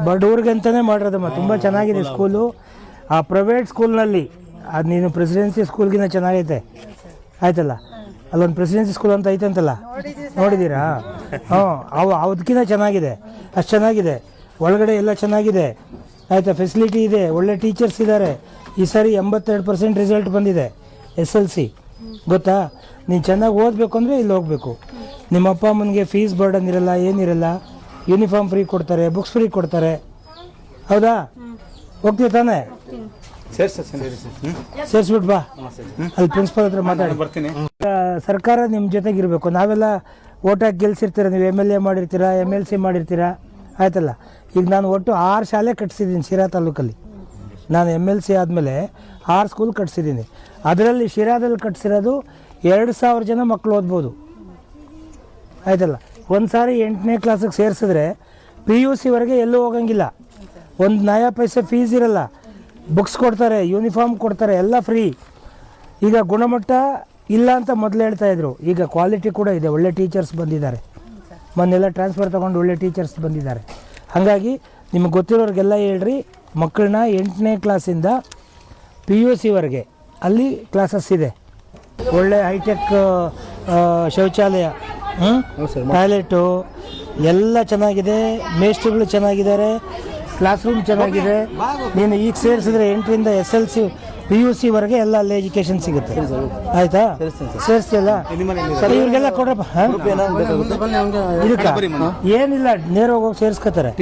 ಬಡವ್ರಿಗೆ ಅಂತಾನೆ ಮಾಡಿರೋದಮ್ಮ. ತುಂಬ ಚೆನ್ನಾಗಿದೆ ಸ್ಕೂಲು. ಆ ಪ್ರೈವೇಟ್ ಸ್ಕೂಲ್ನಲ್ಲಿ ಅದು ನೀನು ಪ್ರೆಸಿಡೆನ್ಸಿ ಸ್ಕೂಲ್ಗಿಂತ ಚೆನ್ನಾಗೈತೆ ಆಯ್ತಲ್ಲ. ಅಲ್ಲೊಂದು ಪ್ರೆಸಿಡೆನ್ಸಿ ಸ್ಕೂಲ್ ಅಂತ ಐತೆ ಅಂತಲ್ಲ, ನೋಡಿದ್ದೀರಾ? ಅದಕ್ಕಿಂತ ಚೆನ್ನಾಗಿದೆ, ಅಷ್ಟು ಚೆನ್ನಾಗಿದೆ. ಒಳಗಡೆ ಎಲ್ಲ ಚೆನ್ನಾಗಿದೆ ಆಯಿತಾ, ಫೆಸಿಲಿಟಿ ಇದೆ, ಒಳ್ಳೆ ಟೀಚರ್ಸ್ ಇದ್ದಾರೆ. ಈ ಸಾರಿ 82% ರಿಸಲ್ಟ್ ಬಂದಿದೆ SLC. ಗೊತ್ತಾ? ನೀನು ಚೆನ್ನಾಗಿ ಓದಬೇಕು ಅಂದರೆ ಇಲ್ಲಿ ಹೋಗಬೇಕು. ನಿಮ್ಮ ಅಪ್ಪ ಅಮ್ಮನಿಗೆ ಫೀಸ್ ಬರ್ಡನ್ ಇರಲ್ಲ, ಏನಿರಲ್ಲ. ಯೂನಿಫಾರ್ಮ್ ಫ್ರೀ ಕೊಡ್ತಾರೆ, ಬುಕ್ಸ್ ಫ್ರೀ ಕೊಡ್ತಾರೆ. ಹೌದಾ? ಹೋಗ್ತೀವಿ ತಾನೇ? ಸೇರಿಸ್ಬಿಟ್ಟು ಬಾ, ಅಲ್ಲಿ ಪ್ರಿನ್ಸಿಪಲ್ ಹತ್ರ ಮಾತಾಡಿ ಬರ್ತೀನಿ. ಸರ್ಕಾರ ನಿಮ್ಮ ಜೊತೆಗಿರಬೇಕು. ನಾವೆಲ್ಲ ಓಟ್ ಹಾಕಿ ಗೆಲ್ಸಿರ್ತೀರ, ನೀವು MLA ಮಾಡಿರ್ತೀರಾ, MLC ಮಾಡಿರ್ತೀರಾ ಆಯ್ತಲ್ಲ. ಈಗ ನಾನು ಒಟ್ಟು 6 ಶಾಲೆ ಕಟ್ಸಿದ್ದೀನಿ ಶಿರಾ ತಾಲೂಕಲ್ಲಿ. ನಾನು MLC ಆದಮೇಲೆ 6 ಸ್ಕೂಲ್ ಕಟ್ಸಿದ್ದೀನಿ. ಅದರಲ್ಲಿ ಶಿರಾದಲ್ಲಿ ಕಟ್ಸಿರೋದು 2000 ಜನ ಮಕ್ಕಳು ಓದ್ಬೋದು ಆಯ್ತಲ್ಲ. ಒಂದು ಸಾರಿ 8ನೇ ಕ್ಲಾಸಿಗೆ ಸೇರಿಸಿದ್ರೆ PUCವರೆಗೆ ಎಲ್ಲೂ ಹೋಗಂಗಿಲ್ಲ. ಒಂದು ನಯಾ ಪೈಸೆ ಫೀಸ್ ಇರಲ್ಲ, ಬುಕ್ಸ್ ಕೊಡ್ತಾರೆ, ಯೂನಿಫಾರ್ಮ್ ಕೊಡ್ತಾರೆ, ಎಲ್ಲ ಫ್ರೀ. ಈಗ ಗುಣಮಟ್ಟ ಇಲ್ಲ ಅಂತ ಮೊದಲು ಹೇಳ್ತಾಯಿದ್ರು, ಈಗ ಕ್ವಾಲಿಟಿ ಕೂಡ ಇದೆ. ಒಳ್ಳೆ ಟೀಚರ್ಸ್ ಬಂದಿದ್ದಾರೆ, ಮೊನ್ನೆಲ್ಲ ಟ್ರಾನ್ಸ್ಫರ್ ತೊಗೊಂಡು ಒಳ್ಳೆ ಟೀಚರ್ಸ್ ಬಂದಿದ್ದಾರೆ. ಹಾಗಾಗಿ ನಿಮಗೆ ಗೊತ್ತಿರೋರಿಗೆಲ್ಲ ಹೇಳ್ರಿ, ಮಕ್ಕಳನ್ನ 8ನೇ ಕ್ಲಾಸಿಂದ PUCವರೆಗೆ ಅಲ್ಲಿ ಕ್ಲಾಸಸ್ ಇದೆ. ಒಳ್ಳೆ ಹೈಟೆಕ್ ಶೌಚಾಲಯ, ಟಾಯ್ಲೆಟು ಎಲ್ಲ ಚೆನ್ನಾಗಿದೆ, ಮೇಸ್ಟ್ರುಗಳು ಚೆನ್ನಾಗಿದ್ದಾರೆ, ಕ್ಲಾಸ್ ರೂಮ್ ಚೆನ್ನಾಗಿದೆ. ನೀನು ಈಗ ಸೇರಿಸಿದ್ರೆ 8ರಿಂದ SLC PUCವರೆಗೆ ಎಲ್ಲ ಅಲ್ಲಿ ಎಜುಕೇಷನ್ ಸಿಗುತ್ತೆ ಆಯಿತಾ? ಸೇರಿಸ್ತಿಲ್ಲ ಇವ್ರಿಗೆಲ್ಲ ಕೊಡ್ರಪ್ಪ. ಇದಕ್ಕೆ ಏನಿಲ್ಲ, ನೇರವಾಗಿ ಹೋಗಿ ಸೇರಿಸ್ಕೋತಾರೆ.